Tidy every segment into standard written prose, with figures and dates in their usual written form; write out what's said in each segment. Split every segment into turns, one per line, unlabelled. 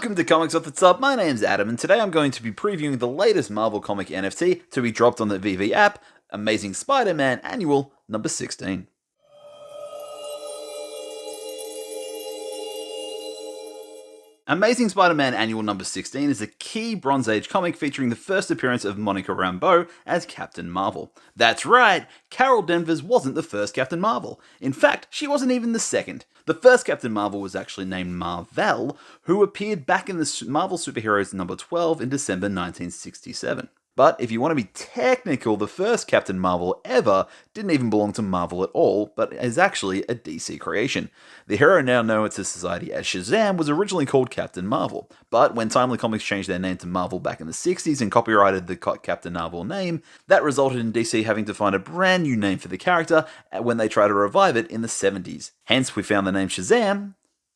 Welcome to Comics Off the Top, my name's Adam, and today I'm going to be previewing the latest Marvel comic NFT to be dropped on the VEVE app, Amazing Spider-Man Annual number 16. Amazing Spider-Man Annual number 16 is a key Bronze Age comic featuring the first appearance of Monica Rambeau as Captain Marvel. That's right, Carol Danvers wasn't the first Captain Marvel. In fact, she wasn't even the second. The first Captain Marvel was actually named Mar-Vell, who appeared back in the Marvel Superheroes number 12 in December 1967. But if you want to be technical, the first Captain Marvel ever didn't even belong to Marvel at all, but is actually a DC creation. The hero now known to society as Shazam was originally called Captain Marvel, but when Timely Comics changed their name to Marvel back in the 60s and copyrighted the Captain Marvel name, that resulted in DC having to find a brand new name for the character when they tried to revive it in the 70s. Hence, we found the name Shazam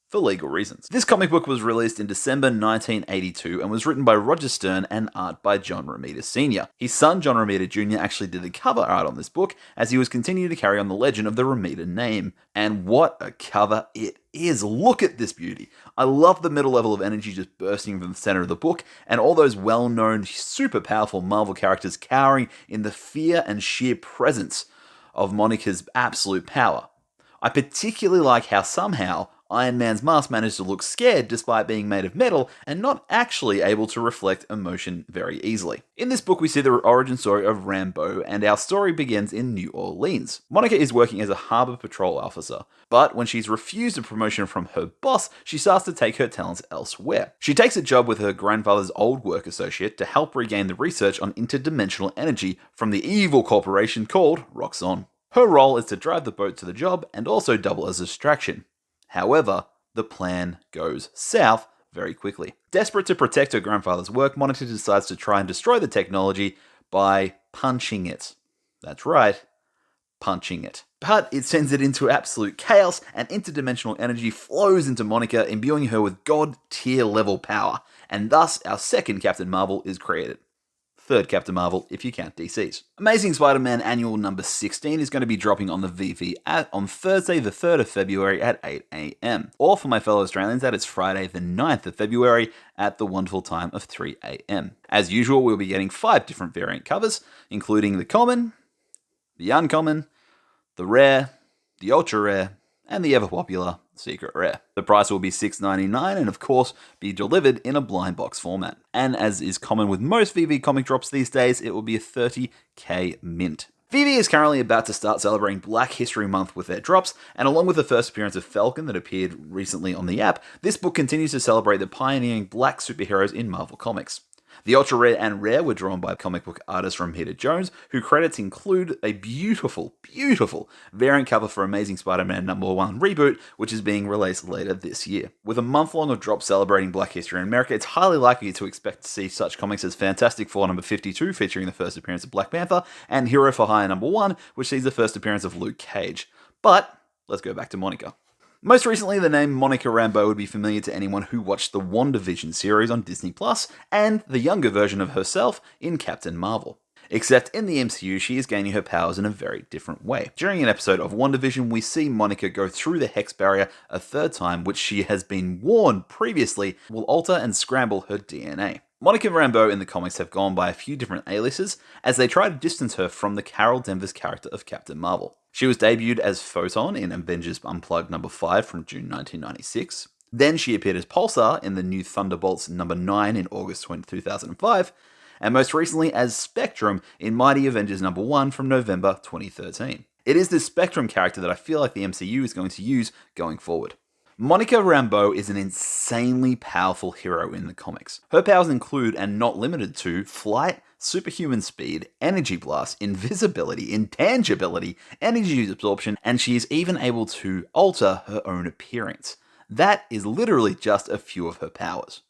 for legal reasons. This comic book was released in December 1982 and was written by Roger Stern and art by John Romita Sr. His son, John Romita Jr. actually did the cover art on this book as he was continuing to carry on the legend of the Romita name. And what a cover it is. Look at this beauty. I love the middle level of energy just bursting from the center of the book and all those well-known, super powerful Marvel characters cowering in the fear and sheer presence of Monica's absolute power. I particularly like how somehow Iron Man's mask managed to look scared despite being made of metal and not actually able to reflect emotion very easily. In this book, we see the origin story of Rambeau, and our story begins in New Orleans. Monica is working as a harbor patrol officer, but when she's refused a promotion from her boss, she starts to take her talents elsewhere. She takes a job with her grandfather's old work associate to help regain the research on interdimensional energy from the evil corporation called Roxxon. Her role is to drive the boat to the job and also double as a distraction. However, the plan goes south very quickly. Desperate to protect her grandfather's work, Monica decides to try and destroy the technology by punching it. That's right, punching it. But it sends it into absolute chaos, and interdimensional energy flows into Monica, imbuing her with god-tier level power, and thus our second Captain Marvel is created. Third Captain Marvel, if you count DC's. Amazing Spider-Man Annual number 16 is going to be dropping on the VEVE app on Thursday the 3rd of February at 8 AM. Or for my fellow Australians, that is Friday the 9th of February at the wonderful time of 3 AM. As usual, we'll be getting 5 different variant covers, including the common, the uncommon, the rare, the ultra rare, and the ever popular secret rare. The price will be $6.99 and of course be delivered in a blind box format. And as is common with most VEVE comic drops these days, it will be a 30k mint. VEVE is currently about to start celebrating Black History Month with their drops, and along with the first appearance of Falcon that appeared recently on the app, this book continues to celebrate the pioneering black superheroes in Marvel Comics. The Ultra Rare and Rare were drawn by comic book artist Rambeau Jones, whose credits include a beautiful, beautiful variant cover for Amazing Spider-Man number 1 reboot, which is being released later this year. With a month long of drops celebrating Black History in America, it's highly likely to expect to see such comics as Fantastic Four number 52, featuring the first appearance of Black Panther, and Hero for Hire number 1, which sees the first appearance of Luke Cage. But let's go back to Monica. Most recently, the name Monica Rambeau would be familiar to anyone who watched the WandaVision series on Disney+, and the younger version of herself in Captain Marvel. Except in the MCU, she is gaining her powers in a very different way. During an episode of WandaVision, we see Monica go through the Hex Barrier a third time, which she has been warned previously will alter and scramble her DNA. Monica Rambeau in the comics have gone by a few different aliases as they try to distance her from the Carol Danvers character of Captain Marvel. She was debuted as Photon in Avengers Unplugged number 5 from June 1996. Then she appeared as Pulsar in the New Thunderbolts number 9 in August 2005. And most recently as Spectrum in Mighty Avengers number 1 from November 2013. It is this Spectrum character that I feel like the MCU is going to use going forward. Monica Rambeau is an insanely powerful hero in the comics. Her powers include, and not limited to, flight, superhuman speed, energy blast, invisibility, intangibility, energy absorption, and she is even able to alter her own appearance. That is literally just a few of her powers.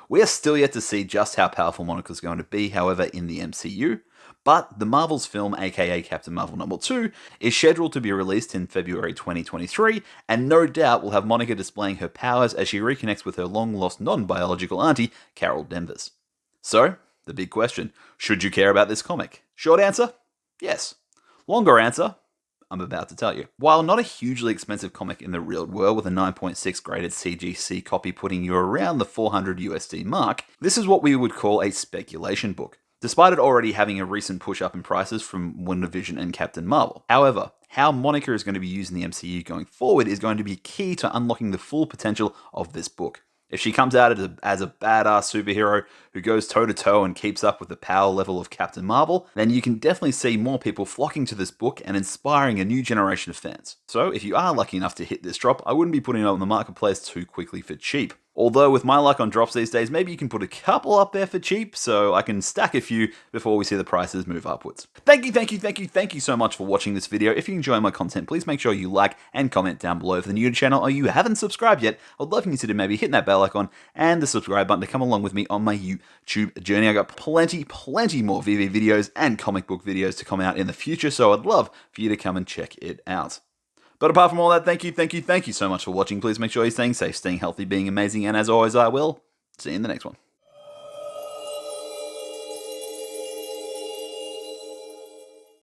We are still yet to see just how powerful Monica is going to be, however, in the MCU, but the Marvel's film, aka Captain Marvel number 2, is scheduled to be released in February 2023, and no doubt will have Monica displaying her powers as she reconnects with her long-lost non-biological auntie, Carol Danvers. So, the big question, should you care about this comic? Short answer, yes. Longer answer, I'm about to tell you. While not a hugely expensive comic in the real world, with a 9.6 graded CGC copy putting you around the 400 USD mark, this is what we would call a speculation book, despite it already having a recent push up in prices from Wonder Vision and Captain Marvel. However, how Monica is going to be used in the MCU going forward is going to be key to unlocking the full potential of this book. If she comes out as a badass superhero who goes toe to toe and keeps up with the power level of Captain Marvel, then you can definitely see more people flocking to this book and inspiring a new generation of fans. So if you are lucky enough to hit this drop, I wouldn't be putting it on the marketplace too quickly for cheap. Although with my luck on drops these days, maybe you can put a couple up there for cheap so I can stack a few before we see the prices move upwards. Thank you so much for watching this video. If you enjoy my content, please make sure you like and comment down below. If you're new to the channel or you haven't subscribed yet, I'd love you to consider maybe hitting that bell icon and the subscribe button to come along with me on my YouTube journey. I got plenty more VV videos and comic book videos to come out in the future, so I'd love for you to come and check it out. But apart from all that, thank you so much for watching. Please make sure you're staying safe, staying healthy, being amazing, and as always, I will see you in the next one.